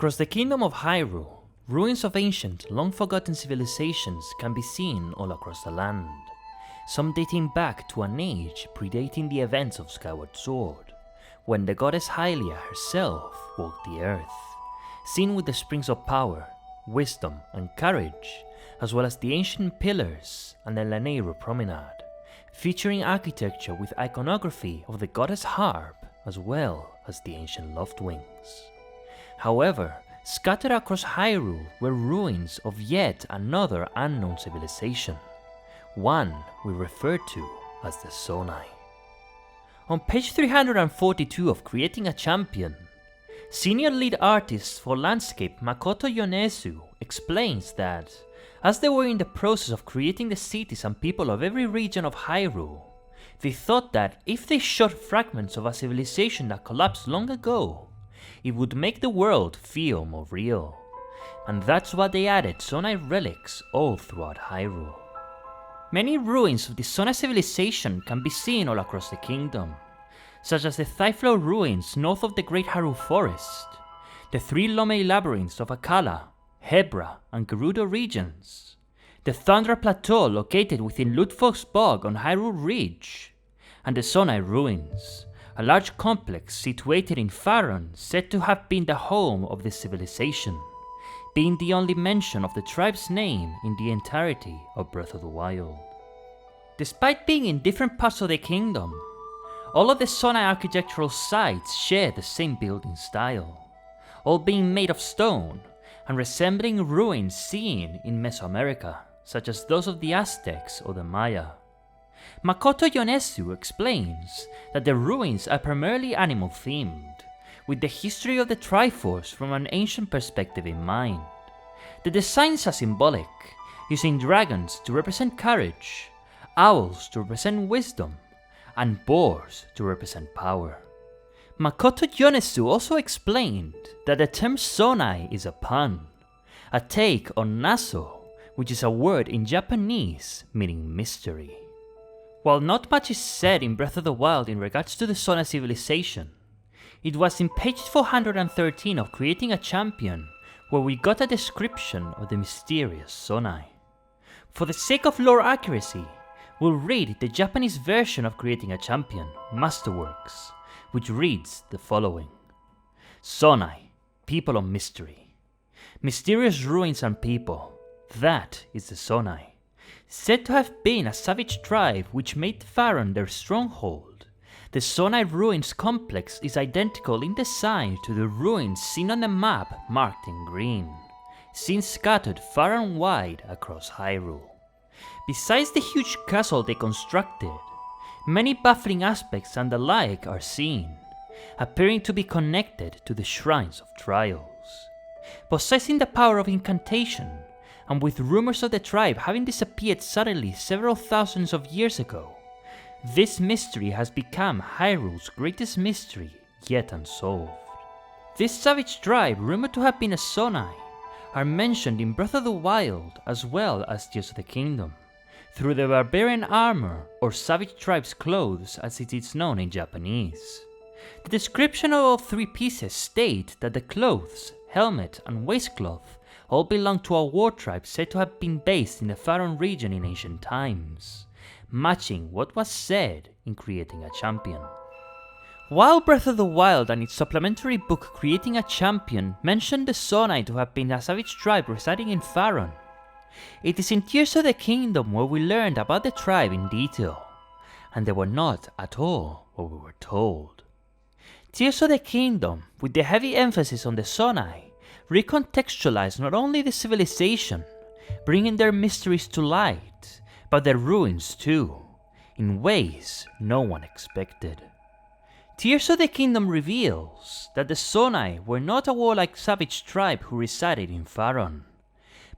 Across the kingdom of Hyrule, ruins of ancient, long-forgotten civilizations can be seen all across the land, some dating back to an age predating the events of Skyward Sword, when the goddess Hylia herself walked the earth, seen with the springs of power, wisdom and courage, as well as the ancient pillars and the Lanayru promenade, featuring architecture with iconography of the goddess Harp as well as the ancient Loftwings. However, scattered across Hyrule were ruins of yet another unknown civilization, one we refer to as the Zonai. On page 342 of Creating a Champion, senior lead artist for landscape Makoto Yonezu explains that, as they were in the process of creating the cities and people of every region of Hyrule, they thought that if they shot fragments of a civilization that collapsed long ago, it would make the world feel more real, and that's why they added Zonai relics all throughout Hyrule. Many ruins of the Zonai civilization can be seen all across the kingdom, such as the Thyflow ruins north of the Great Hyrule Forest, the three Lomei labyrinths of Akkala, Hebra and Gerudo regions, the Thundra Plateau located within Ludfog's Bog on Hyrule Ridge, and the Zonai ruins, a large complex situated in Faron said to have been the home of this civilization, being the only mention of the tribe's name in the entirety of Breath of the Wild. Despite being in different parts of the kingdom, all of the Zonai architectural sites share the same building style, all being made of stone and resembling ruins seen in Mesoamerica, such as those of the Aztecs or the Maya. Makoto Yonezu explains that the ruins are primarily animal themed, with the history of the Triforce from an ancient perspective in mind. The designs are symbolic, using dragons to represent courage, owls to represent wisdom, and boars to represent power. Makoto Yonezu also explained that the term Zonai is a pun, a take on Naso, which is a word in Japanese meaning mystery. While not much is said in Breath of the Wild in regards to the Zonai civilization, it was in page 413 of Creating a Champion where we got a description of the mysterious Zonai. For the sake of lore accuracy, we'll read the Japanese version of Creating a Champion, Masterworks, which reads the following. Zonai, people of mystery. Mysterious ruins and people, that is the Zonai. Said to have been a savage tribe which made Faron their stronghold, the Zonai Ruins complex is identical in design to the ruins seen on the map marked in green, seen scattered far and wide across Hyrule. Besides the huge castle they constructed, many baffling aspects and the like are seen, appearing to be connected to the shrines of trials. Possessing the power of incantation, and with rumors of the tribe having disappeared suddenly several thousands of years ago, this mystery has become Hyrule's greatest mystery yet unsolved. This savage tribe, rumored to have been a Zonai, are mentioned in Breath of the Wild as well as Tears of the Kingdom, through the barbarian armor or savage tribe's clothes as it is known in Japanese. The description of all three pieces state that the clothes, helmet and waistcloth all belong to a war tribe said to have been based in the Faron region in ancient times, matching what was said in Creating a Champion. While Breath of the Wild and its supplementary book Creating a Champion mentioned the Zonai to have been a savage tribe residing in Faron, it is in Tears of the Kingdom where we learned about the tribe in detail, and they were not at all what we were told. Tears of the Kingdom, with the heavy emphasis on the Zonai, recontextualize not only the civilization, bringing their mysteries to light, but their ruins too, in ways no one expected. Tears of the Kingdom reveals that the Zonai were not a warlike savage tribe who resided in Faron,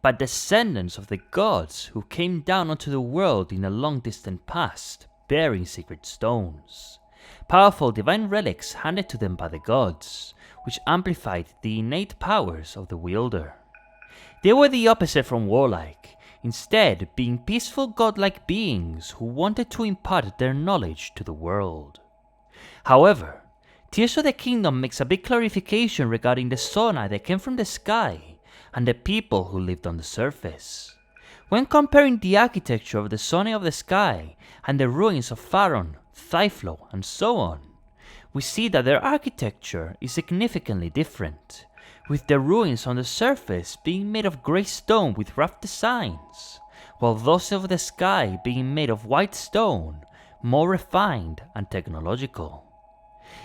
but descendants of the gods who came down onto the world in a long distant past, bearing sacred stones, powerful divine relics handed to them by the gods, which amplified the innate powers of the wielder. They were the opposite from warlike, instead being peaceful godlike beings who wanted to impart their knowledge to the world. However, Tears of the Kingdom makes a big clarification regarding the Zonai that came from the sky and the people who lived on the surface. When comparing the architecture of the Zonai of the sky and the ruins of Faron, Thyflo, and so on, we see that their architecture is significantly different, with the ruins on the surface being made of grey stone with rough designs, while those of the sky being made of white stone, more refined and technological.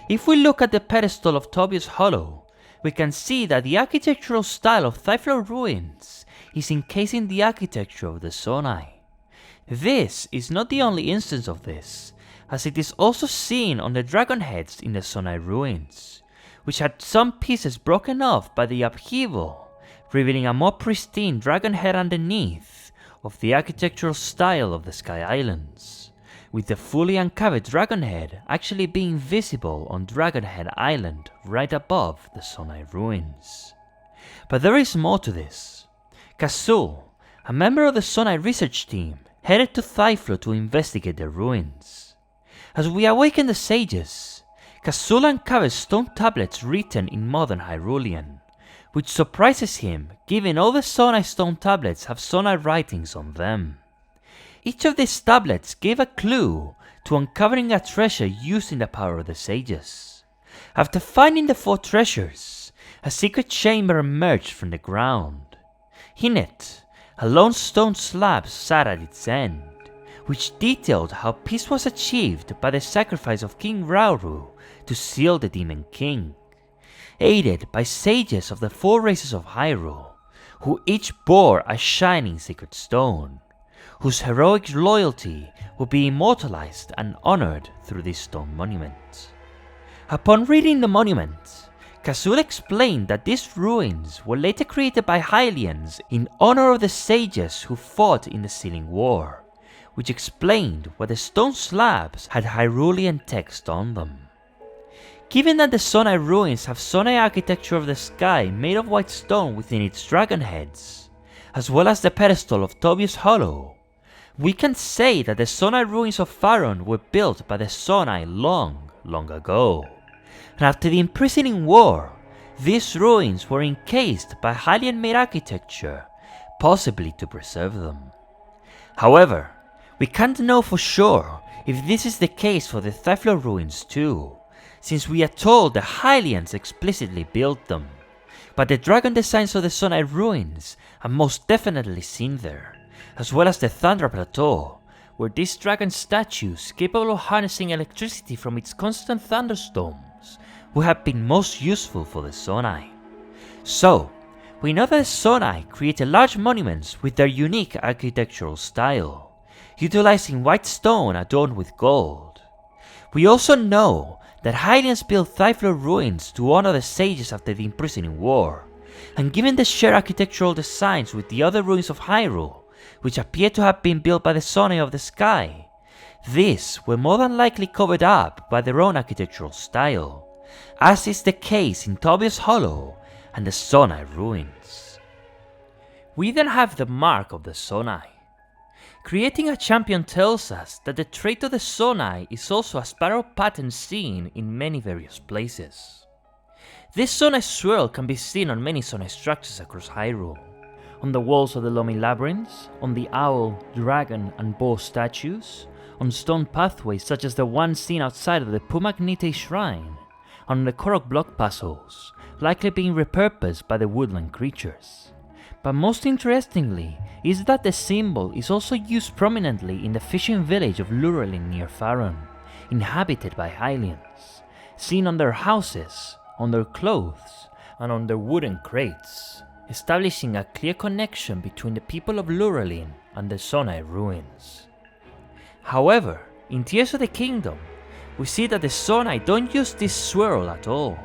If we look at the pedestal of Tobias Hollow, we can see that the architectural style of Thyflo ruins is encasing the architecture of the Zonai. This is not the only instance of this, as it is also seen on the dragon heads in the Zonai ruins, which had some pieces broken off by the upheaval, revealing a more pristine dragon head underneath of the architectural style of the Sky Islands, with the fully uncovered dragon head actually being visible on Dragon Head Island right above the Zonai ruins. But there is more to this. Kazul, a member of the Zonai research team, headed to Thyflo to investigate the ruins. As we awaken the sages, Kazul uncovers stone tablets written in modern Hyrulean, which surprises him given all the Zonai stone tablets have Zonai writings on them. Each of these tablets gave a clue to uncovering a treasure used in the power of the sages. After finding the 4 treasures, a secret chamber emerged from the ground. In it, a lone stone slab sat at its end, which detailed how peace was achieved by the sacrifice of King Rauru to seal the Demon King, aided by sages of the 4 races of Hyrule, who each bore a shining sacred stone, whose heroic loyalty would be immortalized and honored through this stone monument. Upon reading the monument, Kazul explained that these ruins were later created by Hylians in honor of the sages who fought in the Sealing War, which explained why the stone slabs had Hyrulean text on them. Given that the Zonai ruins have Zonai architecture of the sky made of white stone within its dragon heads, as well as the pedestal of Tobias Hollow, we can say that the Zonai ruins of Faron were built by the Zonai long ago. And after the imprisoning war, these ruins were encased by Hylian-made architecture, possibly to preserve them. However, we can't know for sure if this is the case for the Thyflo ruins too, since we are told the Hylians explicitly built them, but the dragon designs of the Zonai ruins are most definitely seen there, as well as the Thunder Plateau, where these dragon statues capable of harnessing electricity from its constant thunderstorms would have been most useful for the Zonai. So, we know that the Zonai created large monuments with their unique architectural style, utilizing white stone adorned with gold. We also know that Hylians built Thyflo ruins to honor the sages after the imprisoning war, and given the shared architectural designs with the other ruins of Hyrule, which appear to have been built by the Zonai of the sky, these were more than likely covered up by their own architectural style, as is the case in Tobias Hollow and the Zonai ruins. We then have the mark of the Zonai. Creating a champion tells us that the trait of the Zonai is also a spiral pattern seen in many various places. This Zonai swirl can be seen on many Zonai structures across Hyrule, on the walls of the Lomi Labyrinths, on the owl, dragon and boar statues, on stone pathways such as the one seen outside of the Pumagnite Shrine, on the Korok block puzzles, likely being repurposed by the woodland creatures. But most interestingly is that the symbol is also used prominently in the fishing village of Lurelin near Faron, inhabited by Hylians, seen on their houses, on their clothes, and on their wooden crates, establishing a clear connection between the people of Lurelin and the Zonai ruins. However, in Tears of the Kingdom, we see that the Zonai don't use this swirl at all.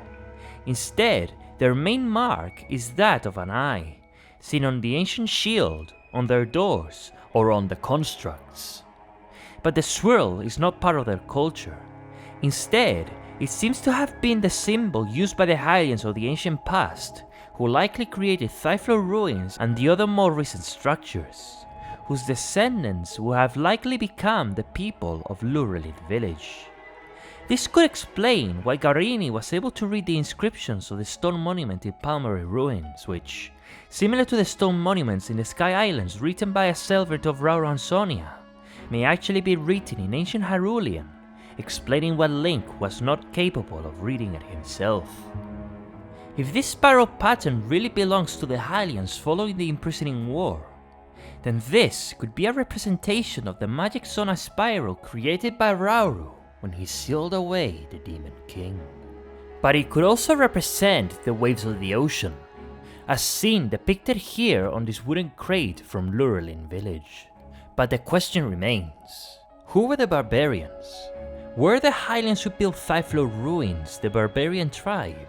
Instead, their main mark is that of an eye, seen on the ancient shield, on their doors, or on the constructs. But the swirl is not part of their culture. Instead, it seems to have been the symbol used by the Hylians of the ancient past, who likely created Thyfloor ruins and the other more recent structures, whose descendants would have likely become the people of Lurelin village. This could explain why Garini was able to read the inscriptions of the stone monument in Palmary ruins, which, similar to the stone monuments in the Sky Islands written by a servant of Rauru and Sonia, may actually be written in ancient Hyrulean, explaining why Link was not capable of reading it himself. If this spiral pattern really belongs to the Hylians following the imprisoning war, then this could be a representation of the magic Zonai spiral created by Rauru when he sealed away the Demon King. But it could also represent the waves of the ocean, as seen depicted here on this wooden crate from Lurelin village. But the question remains, who were the Barbarians? Were the Hylians who built Thyfloor ruins the Barbarian Tribe?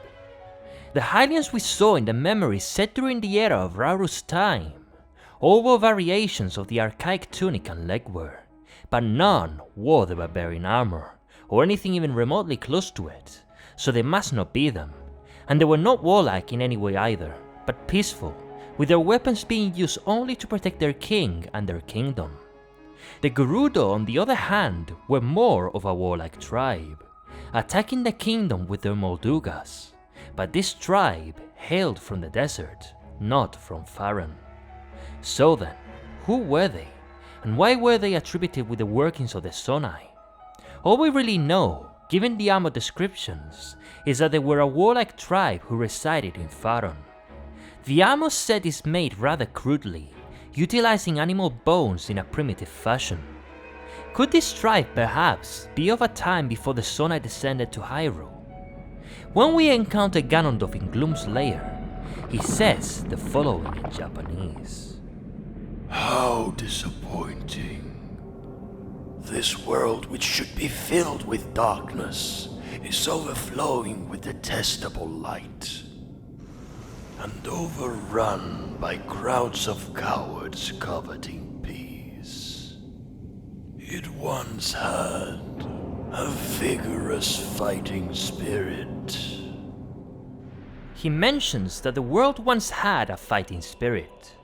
The Hylians we saw in the memories set during the era of Rauru's time all wore variations of the archaic tunic and legwear, but none wore the barbarian armor, or anything even remotely close to it, so they must not be them, and they were not warlike in any way either, but peaceful, with their weapons being used only to protect their king and their kingdom. The Gerudo, on the other hand, were more of a warlike tribe, attacking the kingdom with their Moldugas, but this tribe hailed from the desert, not from Faron. So then, who were they, and why were they attributed with the workings of the Zonai? All we really know, given the armor descriptions, is that they were a warlike tribe who resided in Faron. The armor set is made rather crudely, utilizing animal bones in a primitive fashion. Could this tribe perhaps be of a time before the Zonai descended to Hyrule? When we encounter Ganondorf in Gloom's lair, he says the following in Japanese. How disappointing. This world, which should be filled with darkness, is overflowing with detestable light, and overrun by crowds of cowards coveting peace. It once had a vigorous fighting spirit. He mentions that the world once had a fighting spirit.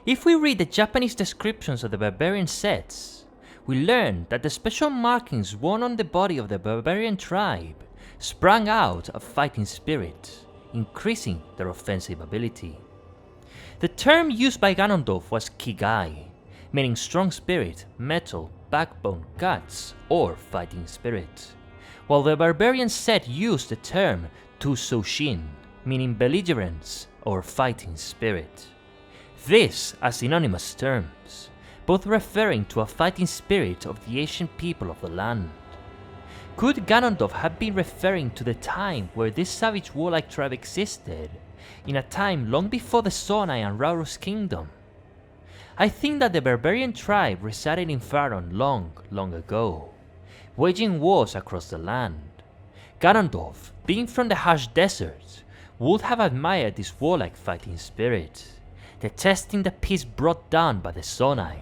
If we read the Japanese descriptions of the barbarian sets, we learn that the special markings worn on the body of the Barbarian Tribe sprang out of fighting spirit, increasing their offensive ability. The term used by Ganondorf was Kigai, meaning strong spirit, metal, backbone, guts, or fighting spirit, while the Barbarian set used the term Tusoshin, meaning belligerence or fighting spirit. This are synonymous terms, both referring to a fighting spirit of the ancient people of the land. Could Ganondorf have been referring to the time where this savage warlike tribe existed, in a time long before the Zonai and Rauru's kingdom? I think that the Barbarian Tribe resided in Faron long ago, waging wars across the land. Ganondorf, being from the harsh desert, would have admired this warlike fighting spirit, detesting the peace brought down by the Zonai,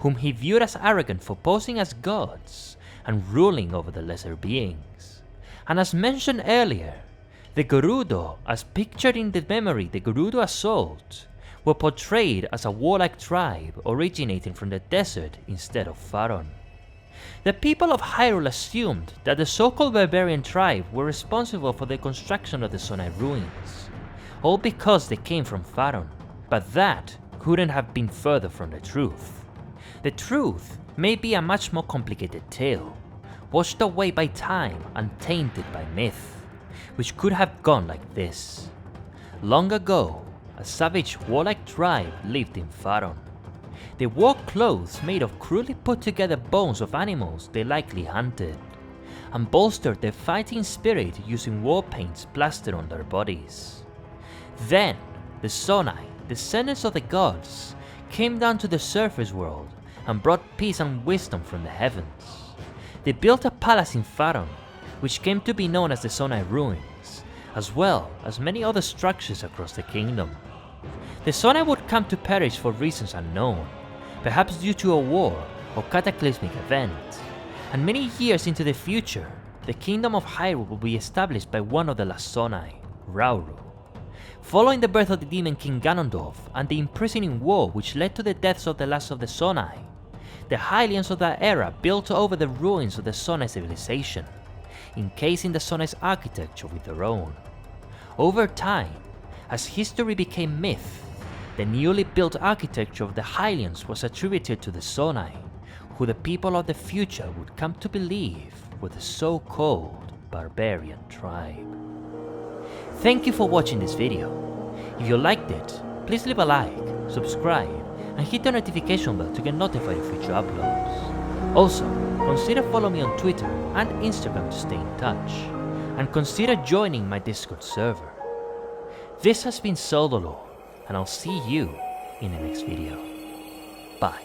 whom he viewed as arrogant for posing as gods and ruling over the lesser beings. And as mentioned earlier, the Gerudo, as pictured in the memory the Gerudo Assault, were portrayed as a warlike tribe originating from the desert instead of Faron. The people of Hyrule assumed that the so-called Barbarian Tribe were responsible for the construction of the Zonai ruins, all because they came from Faron, but that couldn't have been further from the truth. The truth may be a much more complicated tale, washed away by time and tainted by myth, which could have gone like this. Long ago, a savage warlike tribe lived in Faron. They wore clothes made of crudely put together bones of animals they likely hunted, and bolstered their fighting spirit using war paints plastered on their bodies. Then, the Zonai, descendants of the gods, came down to the surface world and brought peace and wisdom from the heavens. They built a palace in Faron, which came to be known as the Zonai Ruins, as well as many other structures across the kingdom. The Zonai would come to perish for reasons unknown, perhaps due to a war or cataclysmic event, and many years into the future, the kingdom of Hyrule will be established by one of the last Zonai, Hyrule. Following the birth of the demon king Ganondorf and the imprisoning war which led to the deaths of the last of the Zonai, the Hylians of that era built over the ruins of the Zonai civilization, encasing the Zonai's architecture with their own. Over time, as history became myth, the newly built architecture of the Hylians was attributed to the Zonai, who the people of the future would come to believe were the so-called Barbarian Tribe. Thank you for watching this video. If you liked it, please leave a like, subscribe, and hit the notification bell to get notified of future uploads. Also, consider following me on Twitter and Instagram to stay in touch, and consider joining my Discord server. This has been Sololo, and I'll see you in the next video. Bye.